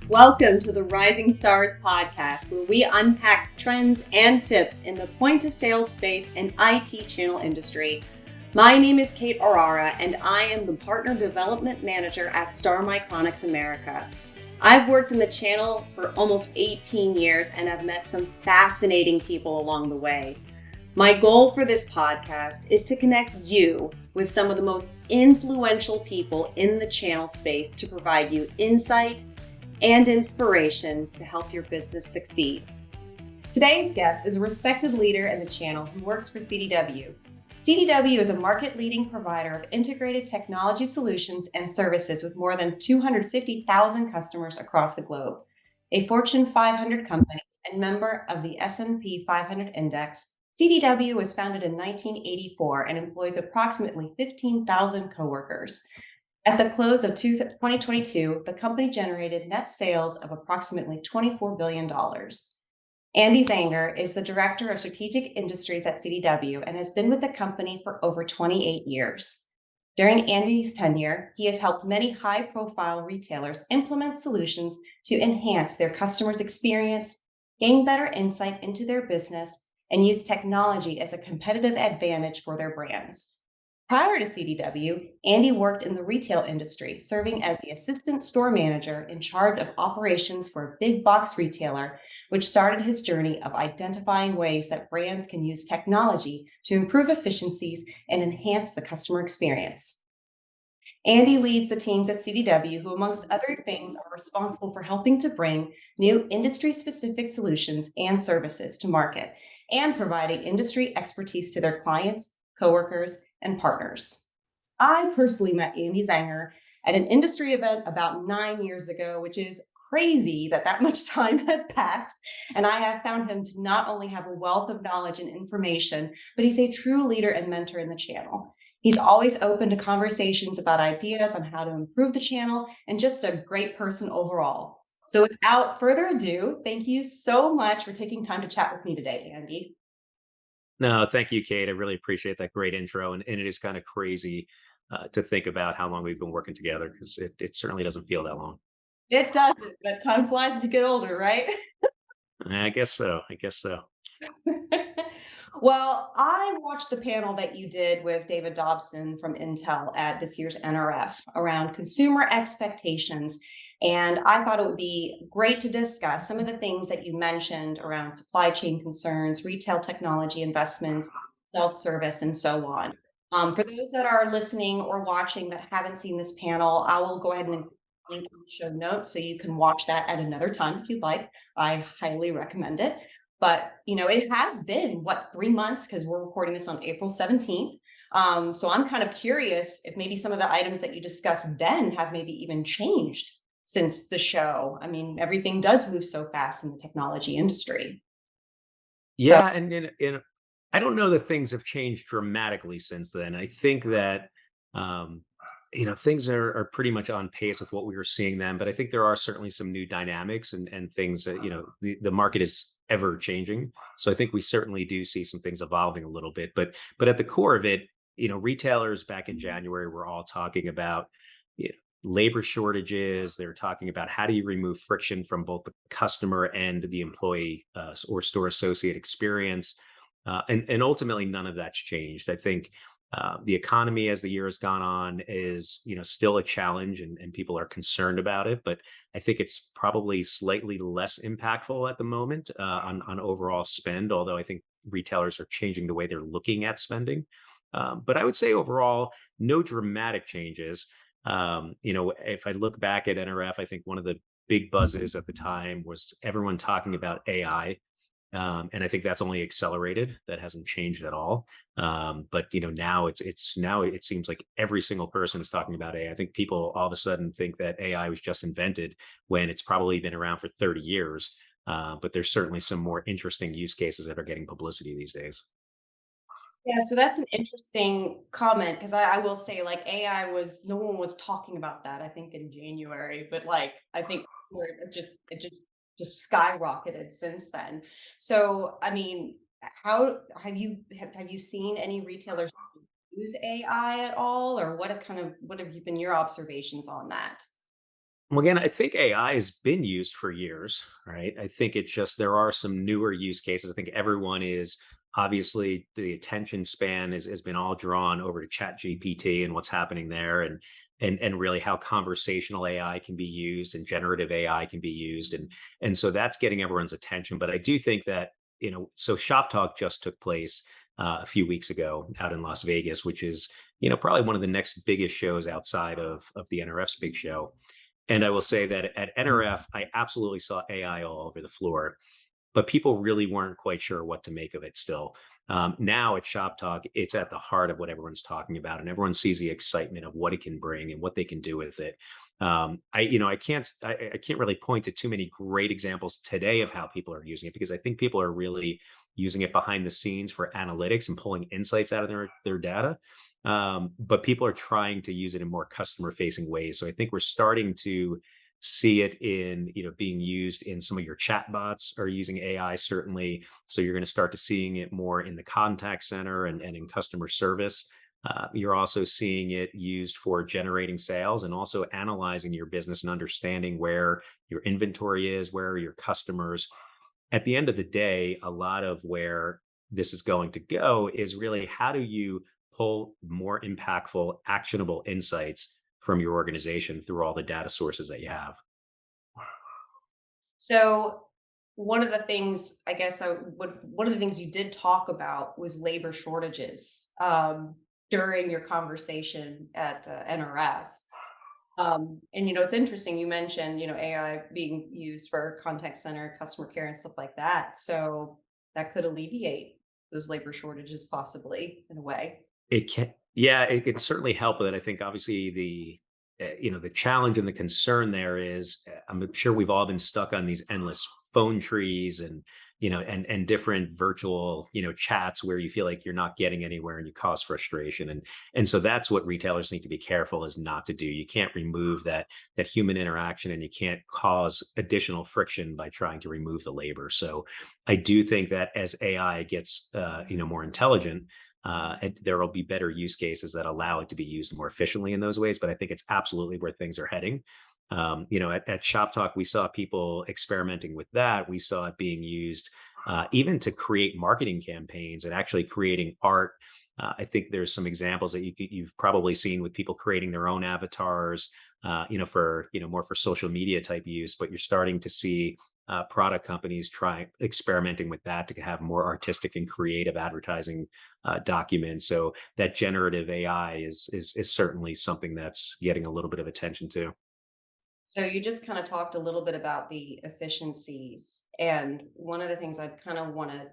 Welcome to the Rising Stars podcast, where we unpack trends and tips in the point of sale space and IT channel industry. My name is Kate Orara, and I am the Partner Development Manager at Star Micronics America. I've worked in the channel for almost 18 years and have met some fascinating people along the way. My goal for this podcast is to connect you with some of the most influential people in the channel space to provide you insight and inspiration to help your business succeed. Today's guest is a respected leader in the channel who works for CDW. CDW is a market-leading provider of integrated technology solutions and services with more than 250,000 customers across the globe. A Fortune 500 company and member of the S&P 500 Index, CDW was founded in 1984 and employs approximately 15,000 coworkers. At the close of 2022, the company generated net sales of approximately $24 billion. Andy Szanger is the Director of Strategic Industries at CDW and has been with the company for over 28 years. During Andy's tenure, he has helped many high-profile retailers implement solutions to enhance their customers' experience, gain better insight into their business, and use technology as a competitive advantage for their brands. Prior to CDW, Andy worked in the retail industry, serving as the assistant store manager in charge of operations for a big box retailer, which started his journey of identifying ways that brands can use technology to improve efficiencies and enhance the customer experience. Andy leads the teams at CDW, who, amongst other things, are responsible for helping to bring new industry-specific solutions and services to market and providing industry expertise to their clients, coworkers, and partners. I personally met Andy Szanger at an industry event about 9 years ago, which is crazy that much time has passed. And I have found him to not only have a wealth of knowledge and information, but he's a true leader and mentor in the channel. He's always open to conversations about ideas on how to improve the channel and just a great person overall. So without further ado, thank you so much for taking time to chat with me today, Andy. No, thank you, Kate. I really appreciate that great intro. And it is kind of crazy to think about how long we've been working together because it certainly doesn't feel that long. It doesn't, but time flies as you get older, right? I guess so. I guess so. Well, I watched the panel that you did with David Dobson from Intel at this year's NRF around consumer expectations. And I thought it would be great to discuss some of the things that you mentioned around supply chain concerns, retail technology investments, self-service, and so on. For those that are listening or watching that haven't seen this panel, I will go ahead and include a link in the show notes so you can watch that at another time if you'd like. I highly recommend it. But, it has been, 3 months, because we're recording this on April 17th. So I'm kind of curious if maybe some of the items that you discussed then have maybe even changed since the show. I mean, everything does move so fast in the technology industry. So, Yeah, and I don't know that things have changed dramatically since then. I think that um, things are pretty much on pace with what we were seeing then, but I think there are certainly some new dynamics and things that the market is ever changing. So I think we certainly do see some things evolving a little bit. But at the core of it, retailers back in January were all talking about you know, labor shortages. They're talking about how do you remove friction from both the customer and the employee or store associate experience. And ultimately, none of that's changed. I think the economy, as the year has gone on, is still a challenge, and people are concerned about it. But I think it's probably slightly less impactful at the moment on overall spend. Although I think retailers are changing the way they're looking at spending. But I would say overall, no dramatic changes. If I look back at NRF, I think one of the big buzzes at the time was everyone talking about AI. And I think that's only accelerated. That hasn't changed at all. But now now it seems like every single person is talking about AI. I think people all of a sudden think that AI was just invented when it's probably been around for 30 years. But there's certainly some more interesting use cases that are getting publicity these days. yeah, so that's an interesting comment because I will say, like, AI was, no one was talking about that, I think, in January, but I think where it just skyrocketed since then. So, I mean, how have you seen any retailers use AI at all, or what have you been your observations on that? Well, again, I think AI has been used for years, right? I think it's just there are some newer use cases. I think everyone is obviously the attention span has been all drawn over to Chat GPT and what's happening there, and really how conversational AI can be used and generative AI can be used, and so that's getting everyone's attention. But I do think that so Shop Talk just took place a few weeks ago out in Las Vegas, which is probably one of the next biggest shows outside of the NRF's big show. And I will say that at NRF, I absolutely saw AI all over the floor, but people really weren't quite sure what to make of it still. Now at Shop Talk, it's at the heart of what everyone's talking about, and everyone sees the excitement of what it can bring and what they can do with it. I can't really point to too many great examples today of how people are using it because I think people are really using it behind the scenes for analytics and pulling insights out of their data. But people are trying to use it in more customer facing ways. So I think we're starting to see it in being used in some of your chat bots are using AI certainly. So you're going to start to seeing it more in the contact center and in customer service. You're also seeing it used for generating sales and also analyzing your business and understanding where your inventory is, where are your customers. At the end of the day, a lot of where this is going to go is really how do you pull more impactful, actionable insights from your organization through all the data sources that you have. So one of the things I guess one of the things you did talk about was labor shortages during your conversation at NRF. And it's interesting. You mentioned AI being used for contact center, customer care, and stuff like that. So that could alleviate those labor shortages, possibly in a way. It can, yeah, it can certainly help with it. I think obviously the challenge and the concern there is I'm sure we've all been stuck on these endless phone trees and and different virtual chats where you feel like you're not getting anywhere and you cause frustration and so that's what retailers need to be careful is not to do. You can't remove that human interaction and you can't cause additional friction by trying to remove the labor. So I do think that as AI gets more intelligent, and there will be better use cases that allow it to be used more efficiently in those ways. But I think it's absolutely where things are heading. At Shop Talk, we saw people experimenting with that. We saw it being used even to create marketing campaigns and actually creating art. I think there's some examples that you've probably seen with people creating their own avatars, for more for social media type use. But you're starting to see product companies try experimenting with that to have more artistic and creative advertising documents. So that generative AI is certainly something that's getting a little bit of attention too. So you just kind of talked a little bit about the efficiencies. And one of the things I kind of want to,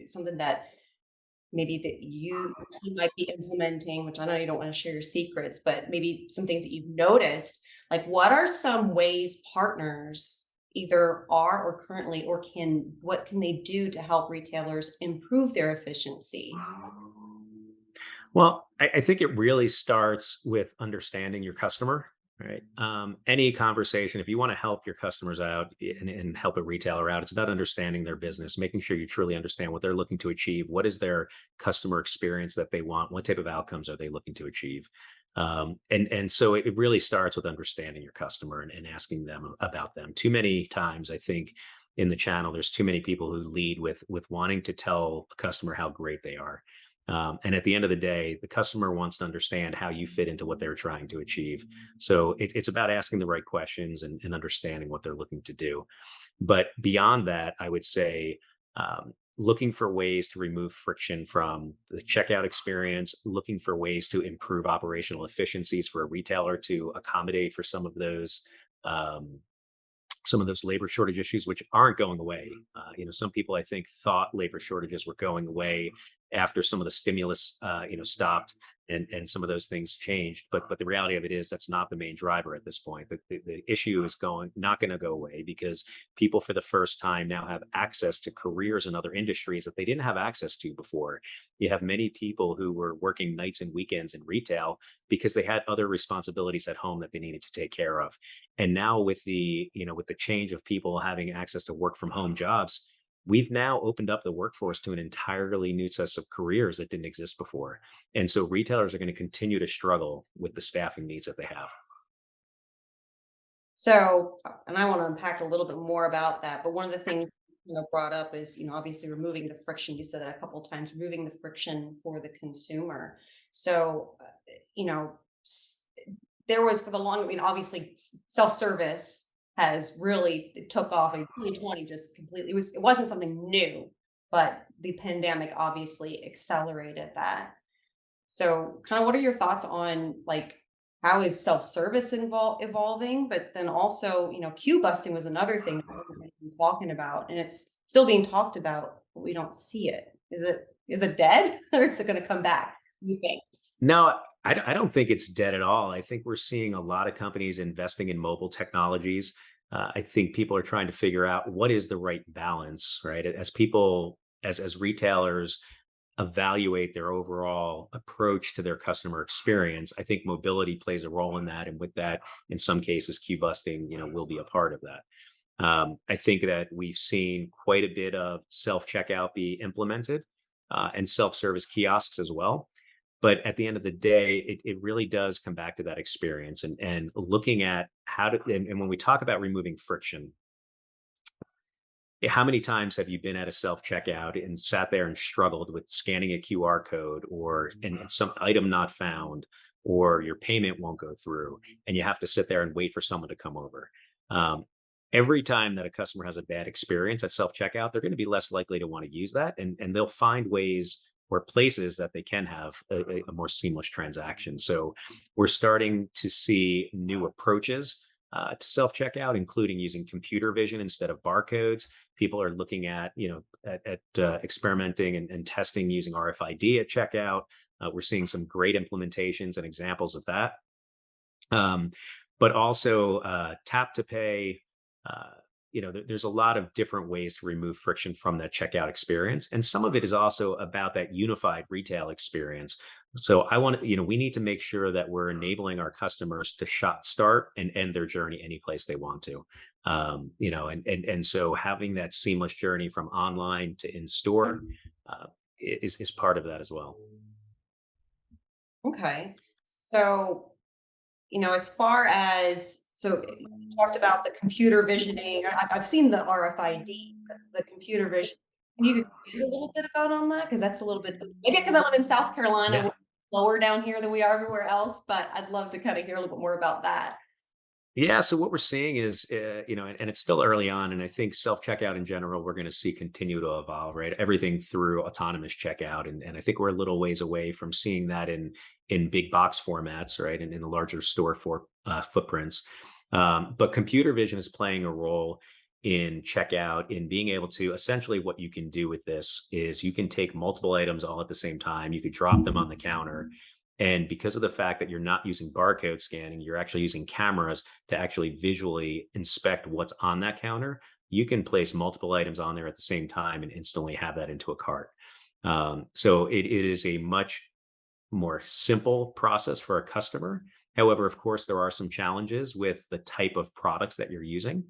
something that maybe that your team might be implementing, which I know you don't want to share your secrets, but maybe some things that you've noticed, like what are some ways partners either are or currently or what can they do to help retailers improve their efficiencies? Well, I think it really starts with understanding your customer, right? Any conversation, if you want to help your customers out and help a retailer out, it's about understanding their business, making sure you truly understand what they're looking to achieve. What is their customer experience that they want? What type of outcomes are they looking to achieve? And so it really starts with understanding your customer and asking them about them. Too many times, I think in the channel, there's too many people who lead with wanting to tell a customer how great they are, and at the end of the day, the customer wants to understand how you fit into what they're trying to achieve. So it's about asking the right questions and understanding what they're looking to do. But beyond that, I would say looking for ways to remove friction from the checkout experience, looking for ways to improve operational efficiencies for a retailer to accommodate for some of those labor shortage issues, which aren't going away. Some people I think thought labor shortages were going away after some of the stimulus, stopped and some of those things changed. But the reality of it is that's not the main driver at this point. The issue is not going to go away because people for the first time now have access to careers in other industries that they didn't have access to before. You have many people who were working nights and weekends in retail because they had other responsibilities at home that they needed to take care of. And now with the change of people having access to work from home jobs, we've now opened up the workforce to an entirely new set of careers that didn't exist before. And so retailers are going to continue to struggle with the staffing needs that they have. And I want to unpack a little bit more about that, but one of the things brought up is, obviously removing the friction. You said that a couple of times, removing the friction for the consumer. So, you know, s- there was for the long, obviously self-service has really it took off in 2020, just completely. It wasn't something new, but the pandemic obviously accelerated that. So, kind of, what are your thoughts on like how is self-service evolving? But then also, queue busting was another thing that everybody's been talking about, and it's still being talked about, but we don't see it. Is it dead, or is it going to come back? You think? No, I don't think it's dead at all. I think we're seeing a lot of companies investing in mobile technologies. I think people are trying to figure out what is the right balance, right? As people, as retailers evaluate their overall approach to their customer experience, I think mobility plays a role in that, and with that, in some cases, queue busting, will be a part of that. I think that we've seen quite a bit of self checkout be implemented and self service kiosks as well. But at the end of the day, it really does come back to that experience and looking at how to, and when we talk about removing friction, how many times have you been at a self checkout and sat there and struggled with scanning a QR code or and some item not found or your payment won't go through and you have to sit there and wait for someone to come over? Um, every time that a customer has a bad experience at self checkout, they're going to be less likely to want to use that, and they'll find ways or places that they can have a more seamless transaction. So we're starting to see new approaches to self checkout, including using computer vision instead of barcodes. People are looking at experimenting and testing using RFID at checkout. We're seeing some great implementations and examples of that. um, but also tap to pay. uh, there's a lot of different ways to remove friction from that checkout experience, and some of it is also about that unified retail experience. So we need to make sure that we're enabling our customers to start and end their journey any place they want to. And so having that seamless journey from online to in store uh, is part of that as well. Okay. So, as far as you talked about the computer visioning. I've seen the RFID, the computer vision. Can you expand a little bit about on that? Because that's a little bit maybe because I live in South Carolina, we're Yeah. lower down here than we are everywhere else, but I'd love to kind of hear a little bit more about that. Yeah, so what we're seeing is, and it's still early on, and I think self checkout in general, we're going to see continue to evolve, right? Everything through autonomous checkout, and I think we're a little ways away from seeing that in big box formats, right, and in the larger store footprints. But computer vision is playing a role in checkout, in being able to essentially what you can do with this is you can take multiple items all at the same time. You could drop them on the counter. And because of the fact that you're not using barcode scanning, you're actually using cameras to actually visually inspect what's on that counter. You can place multiple items on there at the same time and instantly have that into a cart. So it is a much more simple process for a customer. However, of course, there are some challenges with the type of products that you're using.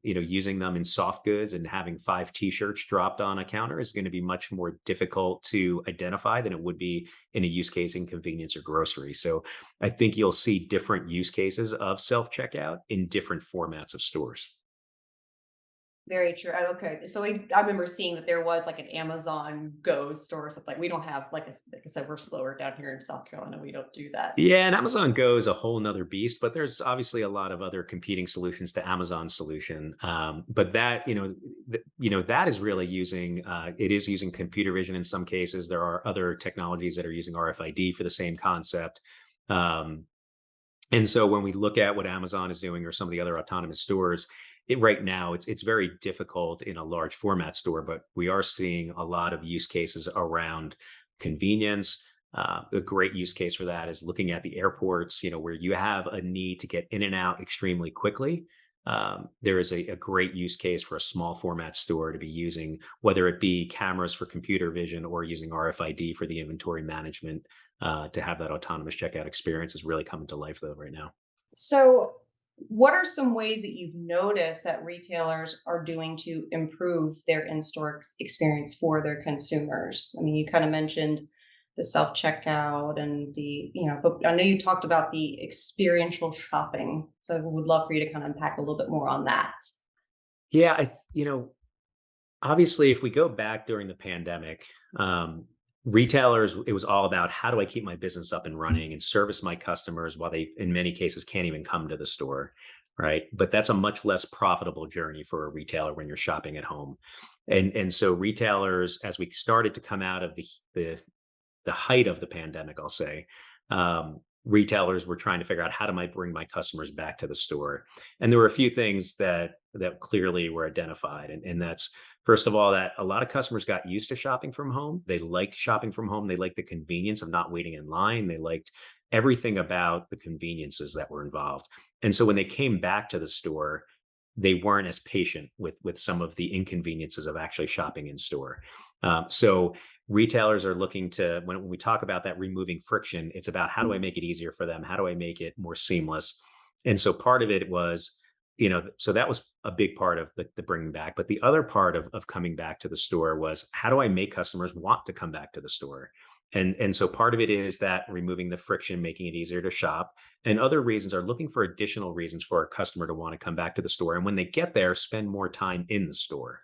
Using them in soft goods and having 5 t-shirts dropped on a counter is going to be much more difficult to identify than it would be in a use case in convenience or grocery. So I think you'll see different use cases of self checkout in different formats of stores. Very true. Okay. So I remember seeing that there was like an Amazon Go store or something. We don't have, like I said, we're slower down here in South Carolina. We don't do that. Yeah, and Amazon Go is a whole nother beast, but there's obviously a lot of other competing solutions to Amazon's solution. But that, that is really using, it is using computer vision in some cases. There are other technologies that are using RFID for the same concept. Um, and so when we look at what Amazon is doing or some of the other autonomous stores, right now it's very difficult in a large format store, but we are seeing a lot of use cases around convenience. A great use case for that is looking at the airports, where you have a need to get in and out extremely quickly. There is a great use case for a small format store to be using, whether it be cameras for computer vision or using RFID for the inventory management, to have that autonomous checkout experience is really coming to life though right now. So, what are some ways that you've noticed that retailers are doing to improve their in-store experience for their consumers? I mean, you kind of mentioned the self checkout and but I know you talked about the experiential shopping. So I would love for you to kind of unpack a little bit more on that. Yeah, obviously, if we go back during the pandemic, retailers, it was all about how do I keep my business up and running and service my customers while they, in many cases, can't even come to the store, right? But that's a much less profitable journey for a retailer when you're shopping at home. And so retailers, as we started to come out of the height of the pandemic, I'll say, retailers were trying to figure out how do I bring my customers back to the store. And there were a few things that clearly were identified, and that's first of all that a lot of customers got used to shopping from home. They liked shopping from home. They liked the convenience of not waiting in line. They liked everything about the conveniences that were involved. And so when they came back to the store, they weren't as patient with some of the inconveniences of actually shopping in store. So retailers are looking to when we talk about that removing friction, it's about how do I make it easier for them? How do I make it more seamless? And so part of it was, so that was a big part of the bringing back. But the other part of coming back to the store was how do I make customers want to come back to the store? And so part of it is that removing the friction, making it easier to shop. And other reasons are looking for additional reasons for a customer to want to come back to the store. And when they get there, spend more time in the store.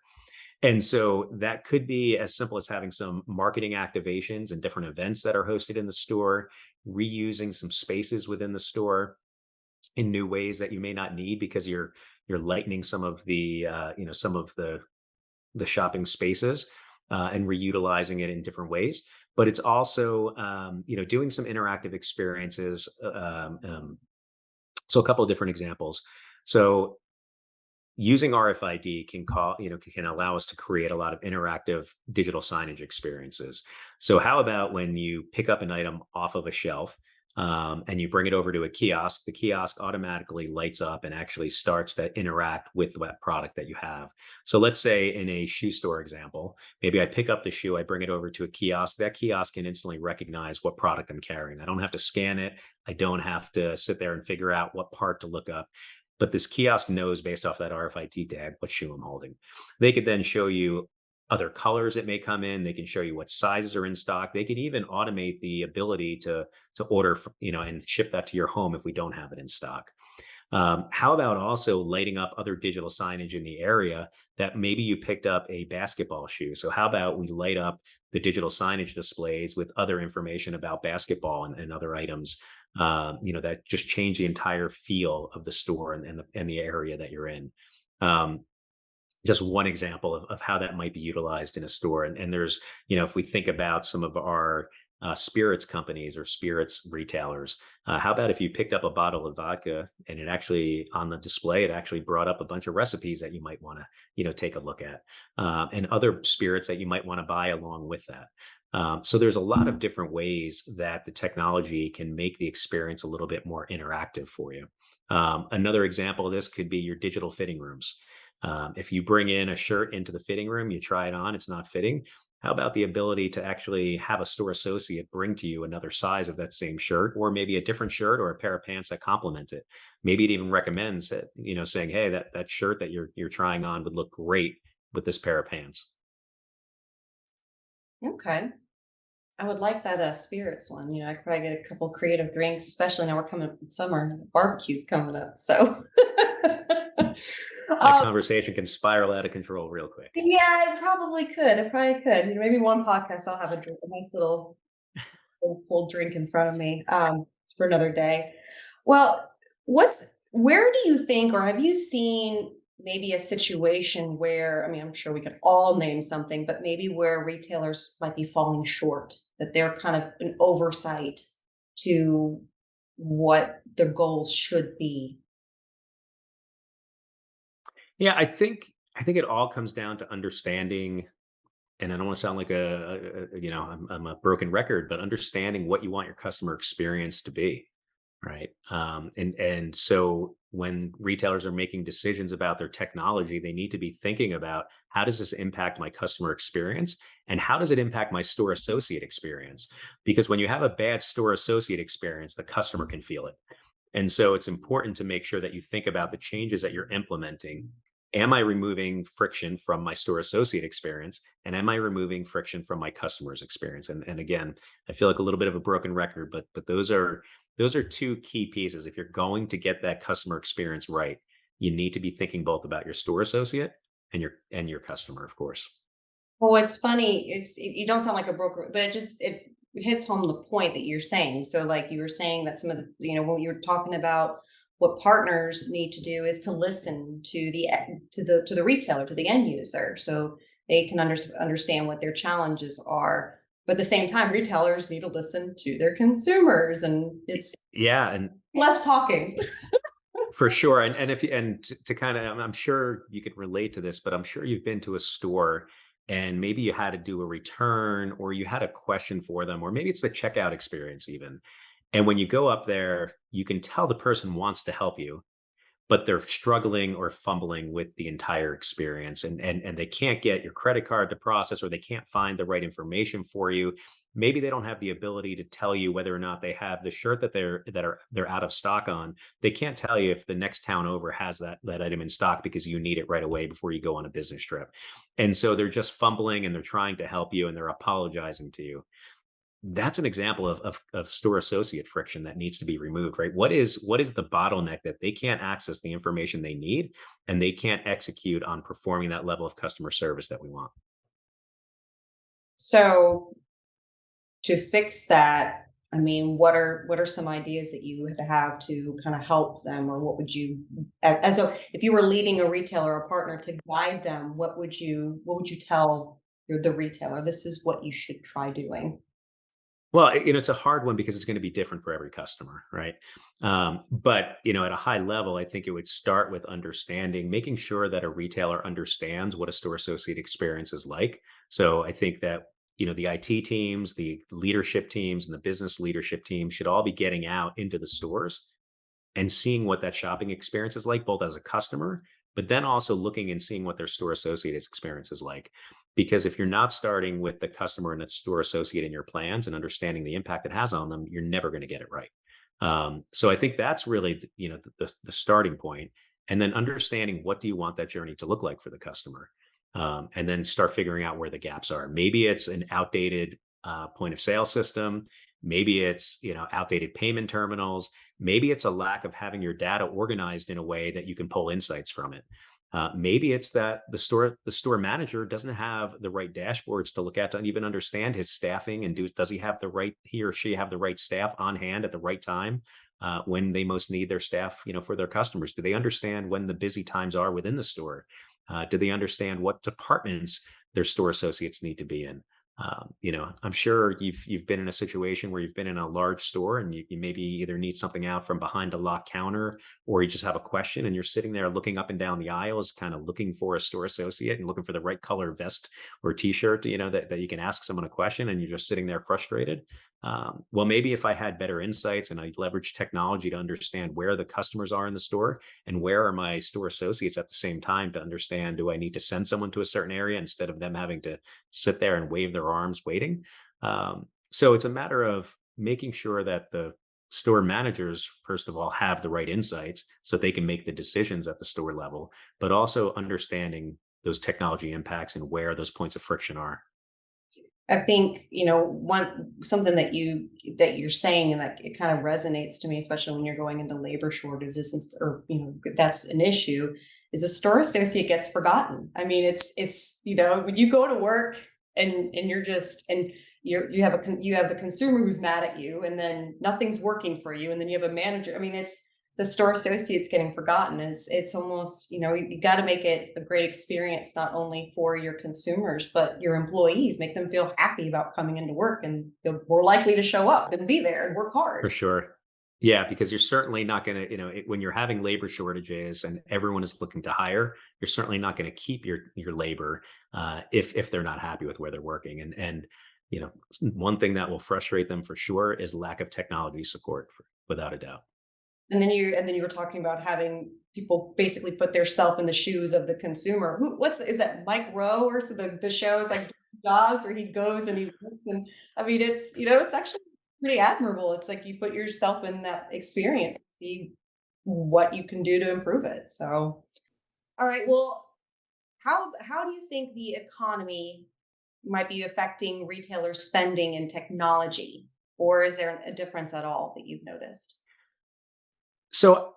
And so that could be as simple as having some marketing activations and different events that are hosted in the store, reusing some spaces within the store in new ways that you may not need because you're lightening some of the shopping spaces and reutilizing it in different ways. But it's also doing some interactive experiences. So a couple of different examples. So using RFID can allow us to create a lot of interactive digital signage experiences. So how about when you pick up an item off of a shelf and you bring it over to a kiosk, the kiosk automatically lights up and actually starts to interact with that product that you have. So let's say in a shoe store example, maybe I pick up the shoe, I bring it over to a kiosk. That kiosk can instantly recognize what product I'm carrying. I don't have to scan it. I don't have to sit there and figure out what part to look up. But this kiosk knows based off that RFID tag what shoe I'm holding. They could then show you other colors that may come in. They can show you what sizes are in stock. They could even automate the ability to order, and ship that to your home if we don't have it in stock. How about also lighting up other digital signage in the area that maybe you picked up a basketball shoe? So how about we light up the digital signage displays with other information about basketball and other items, that just change the entire feel of the store and the area that you're in. Just one example of how that might be utilized in a store. And there's, if we think about some of our spirits companies or spirits retailers, how about if you picked up a bottle of vodka and it actually on the display, it actually brought up a bunch of recipes that you might want to, take a look at, and other spirits that you might want to buy along with that. So there's a lot of different ways that the technology can make the experience a little bit more interactive for you. Another example of this could be your digital fitting rooms. If you bring in a shirt into the fitting room, you try it on, it's not fitting. How about the ability to actually have a store associate bring to you another size of that same shirt, or maybe a different shirt or a pair of pants that complement it? Maybe it even recommends it, saying, "Hey, that shirt that you're trying on would look great with this pair of pants." Okay. I would like that spirits one. I could probably get a couple creative drinks, especially now we're coming up in summer. Barbecue's coming up. So That um, conversation can spiral out of control real quick. yeah, it probably could. It probably could. Maybe one podcast I'll have a nice little cold drink in front of me. It's for another day. Well, where do you think, or have you seen maybe a situation where, I mean, I'm sure we could all name something, but maybe where retailers might be falling short, that they're kind of an oversight to what the goals should be? Yeah, I think it all comes down to understanding, and I don't want to sound like I'm a broken record, but understanding what you want your customer experience to be, right? And so when retailers are making decisions about their technology, they need to be thinking about how does this impact my customer experience and how does it impact my store associate experience? Because when you have a bad store associate experience, the customer can feel it. And so it's important to make sure that you think about the changes that you're implementing Am I removing friction from my store associate experience? And am I removing friction from my customer's experience? And again, I feel like a little bit of a broken record, but those are two key pieces. If you're going to get that customer experience right, you need to be thinking both about your store associate and your customer, of course. Well, what's funny is you don't sound like a broker, but it hits home the point that you're saying. So, like you were saying that some of the, when you were talking about what partners need to do is to listen to the retailer, to the end user, so they can understand what their challenges are. But at the same time, retailers need to listen to their consumers, and it's Yeah, and less talking. for sure. And if you, and to kind of, I'm sure you could relate to this, but I'm sure you've been to a store and maybe you had to do a return or you had a question for them, or maybe it's the checkout experience even. And when you go up there, you can tell the person wants to help you, but they're struggling or fumbling with the entire experience, and they can't get your credit card to process, or they can't find the right information for you. Maybe they don't have the ability to tell you whether or not they have the shirt they're out of stock on. They can't tell you if the next town over has that item in stock because you need it right away before you go on a business trip. And so they're just fumbling and they're trying to help you and they're apologizing to you. That's an example of store associate friction that needs to be removed, right? What is the bottleneck that they can't access the information they need and they can't execute on performing that level of customer service that we want? So to fix that, I mean, what are some ideas that you would have to kind of help them, or what would you, as a, if you were leading a retailer or partner to guide them, what would you tell the retailer? This is what you should try doing. Well, it's a hard one because it's going to be different for every customer, right? But at a high level, I think it would start with understanding, making sure that a retailer understands what a store associate experience is like. So I think that the IT teams, the leadership teams, and the business leadership team should all be getting out into the stores and seeing what that shopping experience is like, both as a customer, but then also looking and seeing what their store associate's experience is like. Because if you're not starting with the customer and the store associate in your plans and understanding the impact it has on them, you're never going to get it right. So I think that's really the starting point, and then understanding what do you want that journey to look like for the customer, and then start figuring out where the gaps are. Maybe it's an outdated point of sale system. Maybe it's outdated payment terminals. Maybe it's a lack of having your data organized in a way that you can pull insights from it. Maybe it's that the store manager doesn't have the right dashboards to look at to even understand his staffing, and does he or she have the right staff on hand at the right time when they most need their staff, for their customers? Do they understand when the busy times are within the store? Do they understand what departments their store associates need to be in? I'm sure you've been in a situation where you've been in a large store and you maybe either need something out from behind a locked counter, or you just have a question and you're sitting there looking up and down the aisles, kind of looking for a store associate and looking for the right color vest or t-shirt, that you can ask someone a question, and you're just sitting there frustrated. Well, maybe if I had better insights and I leverage technology to understand where the customers are in the store and where are my store associates at the same time, to understand, do I need to send someone to a certain area instead of them having to sit there and wave their arms waiting? So it's a matter of making sure that the store managers, first of all, have the right insights so they can make the decisions at the store level, but also understanding those technology impacts and where those points of friction are. I think, one something that you're saying, and that it kind of resonates to me, especially when you're going into labor shortages, or that's an issue, is a store associate gets forgotten. I mean, it's when you go to work and you're just and you have the consumer who's mad at you, and then nothing's working for you, and then you have a manager. I mean, it's the store associates getting forgotten. It's almost, you got to make it a great experience, not only for your consumers but your employees. Make them feel happy about coming into work, and they're more likely to show up and be there and work For hard. sure. Yeah, because you're certainly not going to, when you're having labor shortages and everyone is looking to hire, you're certainly not going to keep your labor if they're not happy with where they're working. And one thing that will frustrate them for sure is lack of technology support, without a doubt. And then you were talking about having people basically put their self in the shoes of the consumer. What's is that, Mike Rowe, or so the show is like Jaws, where he goes and he looks, and I mean, it's actually pretty admirable. It's like you put yourself in that experience, see what you can do to improve it. So All right. Well, how do you think the economy might be affecting retailers' spending in technology, or is there a difference at all that you've noticed? So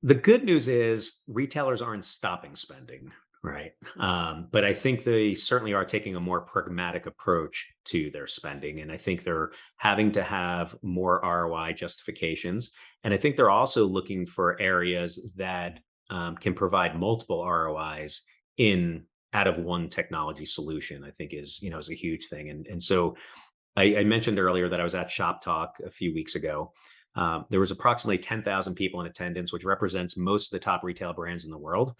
the good news is retailers aren't stopping spending, right? But I think they certainly are taking a more pragmatic approach to their spending. And I think they're having to have more ROI justifications. And I think they're also looking for areas that can provide multiple ROIs in out of one technology solution. I think is a huge thing. And so I mentioned earlier that I was at Shop Talk a few weeks ago. There was approximately 10,000 people in attendance, which represents most of the top retail brands in the world.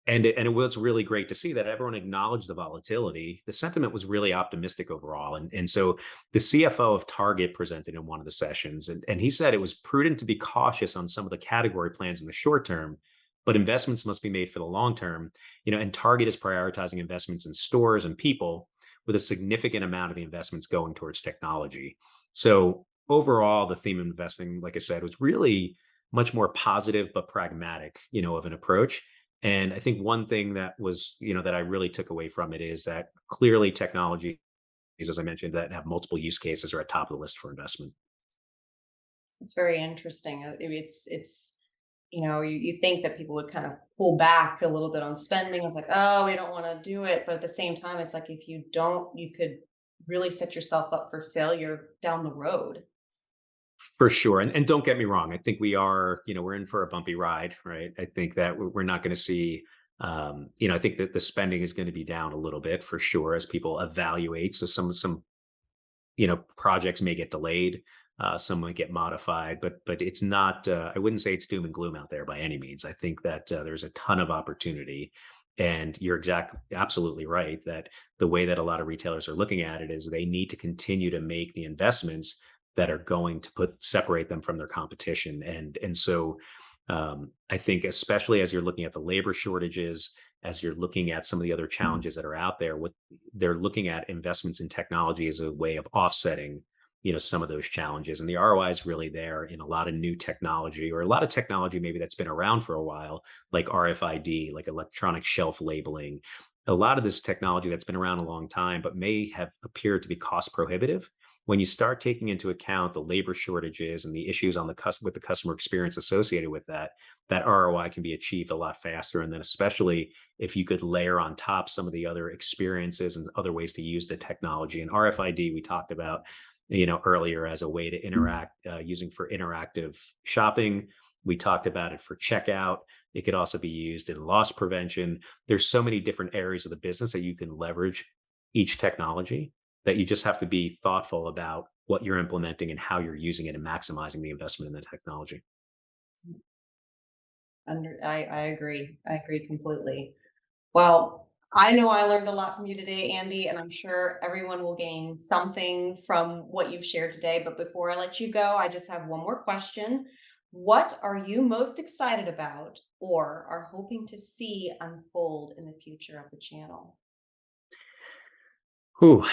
And it was really great to see that everyone acknowledged the volatility. The sentiment was really optimistic overall. And so the CFO of Target presented in one of the sessions, and he said it was prudent to be cautious on some of the category plans in the short term, but investments must be made for the long term. And Target is prioritizing investments in stores and people with a significant amount of the investments going towards technology. So overall, the theme of investing, like I said, was really much more positive but pragmatic, of an approach. And I think one thing that was, that I really took away from it is that clearly technologies, as I mentioned, that have multiple use cases are at top of the list for investment. It's very interesting. It's you think that people would kind of pull back a little bit on spending. It's like, oh, we don't want to do it, but at the same time, it's like if you don't, you could really set yourself up for failure down the road. For sure. And don't get me wrong. I think we're in for a bumpy ride, right? I think that we're not going to see, I think that the spending is going to be down a little bit for sure as people evaluate. So some projects may get delayed, some might get modified, but it's not. I wouldn't say it's doom and gloom out there by any means. I think that there's a ton of opportunity, and you're absolutely right that the way that a lot of retailers are looking at it is they need to continue to make the investments that are going to separate them from their competition, and so I think especially as you're looking at the labor shortages, as you're looking at some of the other challenges that are out there, what they're looking at investments in technology as a way of offsetting, some of those challenges. And the ROI is really there in a lot of new technology or a lot of technology maybe that's been around for a while, like RFID, like electronic shelf labeling. A lot of this technology that's been around a long time, but may have appeared to be cost prohibitive. When you start taking into account the labor shortages and the issues on with the customer experience associated with that ROI can be achieved a lot faster. And then especially if you could layer on top some of the other experiences and other ways to use the technology. And RFID, we talked about, earlier as a way to interact, using for interactive shopping. We talked about it for checkout. It could also be used in loss prevention. There's so many different areas of the business that you can leverage each technology, that you just have to be thoughtful about what you're implementing and how you're using it and maximizing the investment in the technology. I agree. I agree completely. Well, I know I learned a lot from you today, Andy, and I'm sure everyone will gain something from what you've shared today. But before I let you go, I just have one more question. What are you most excited about or are hoping to see unfold in the future of the channel? Whew,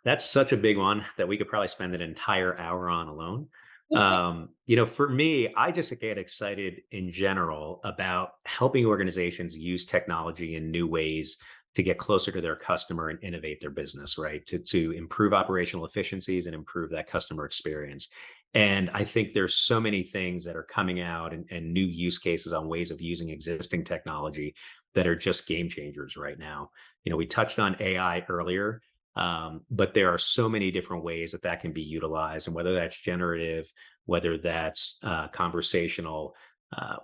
that's such a big one that we could probably spend an entire hour on alone. For me, I just get excited in general about helping organizations use technology in new ways to get closer to their customer and innovate their business, right? To improve operational efficiencies and improve that customer experience. And I think there's so many things that are coming out and new use cases on ways of using existing technology that are just game changers right now. We touched on AI earlier, but there are so many different ways that can be utilized, and whether that's generative, whether that's conversational,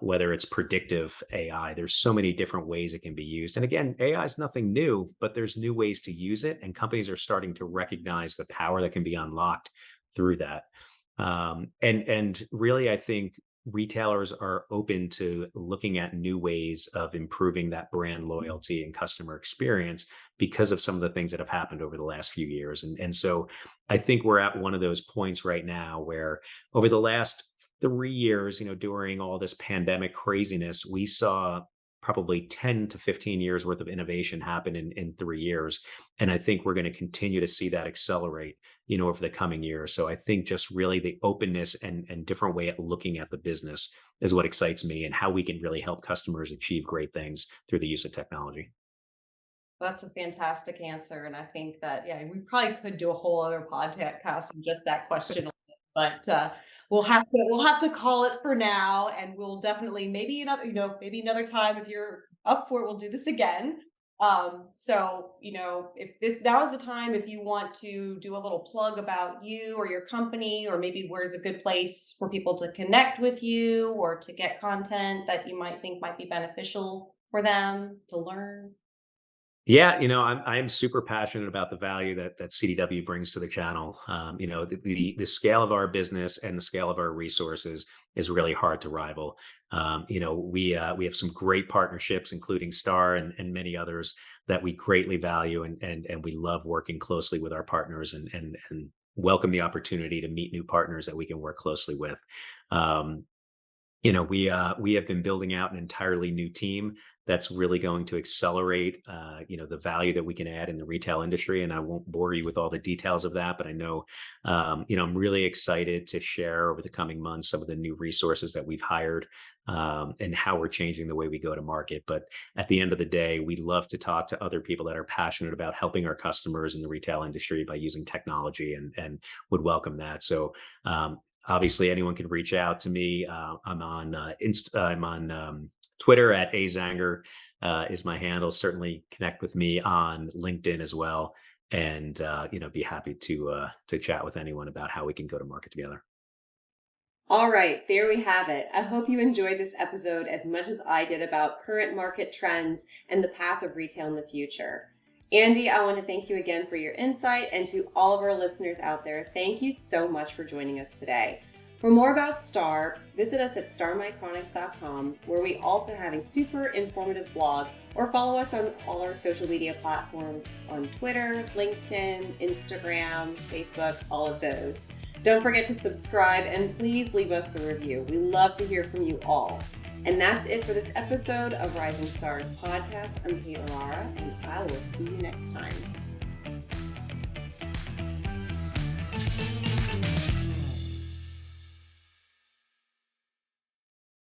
whether it's predictive AI, there's so many different ways it can be used. And again, AI is nothing new, but there's new ways to use it, and companies are starting to recognize the power that can be unlocked through that. And really, I think retailers are open to looking at new ways of improving that brand loyalty and customer experience because of some of the things that have happened over the last few years. And so I think we're at one of those points right now where over the last 3 years, during all this pandemic craziness, we saw probably 10 to 15 years worth of innovation happen in 3 years. And I think we're going to continue to see that accelerate, over the coming years. So I think just really the openness and different way of looking at the business is what excites me, and how we can really help customers achieve great things through the use of technology. That's a fantastic answer. And I think that, yeah, we probably could do a whole other podcast on just that question. But we'll have to call it for now. And we'll definitely, maybe another time, if you're up for it, we'll do this again. So, if this now is the time, if you want to do a little plug about you or your company, or maybe where's a good place for people to connect with you or to get content that you might think might be beneficial for them to learn. Yeah, I'm super passionate about the value that CDW brings to the channel. The scale of our business and the scale of our resources is really hard to rival. We have some great partnerships, including Star and many others that we greatly value, and we love working closely with our partners, and welcome the opportunity to meet new partners that we can work closely with. Um, we have been building out an entirely new team that's really going to accelerate, the value that we can add in the retail industry. And I won't bore you with all the details of that, but I know, I'm really excited to share over the coming months some of the new resources that we've hired, and how we're changing the way we go to market. But at the end of the day, we love to talk to other people that are passionate about helping our customers in the retail industry by using technology, and would welcome that. So, obviously, anyone can reach out to me. I'm on Twitter at @Szanger, is my handle. Certainly connect with me on LinkedIn as well, and be happy to chat with anyone about how we can go to market together. All right, there we have it. I hope you enjoyed this episode as much as I did about current market trends and the path of retail in the future. Andy, I want to thank you again for your insight, and to all of our listeners out there, thank you so much for joining us today. For more about Star, visit us at starmicronics.com, where we also have a super informative blog, or follow us on all our social media platforms on Twitter, LinkedIn, Instagram, Facebook, all of those. Don't forget to subscribe, and please leave us a review. We love to hear from you all. And that's it for this episode of Rising Stars podcast. I'm Kate Orara, and I will see you next time.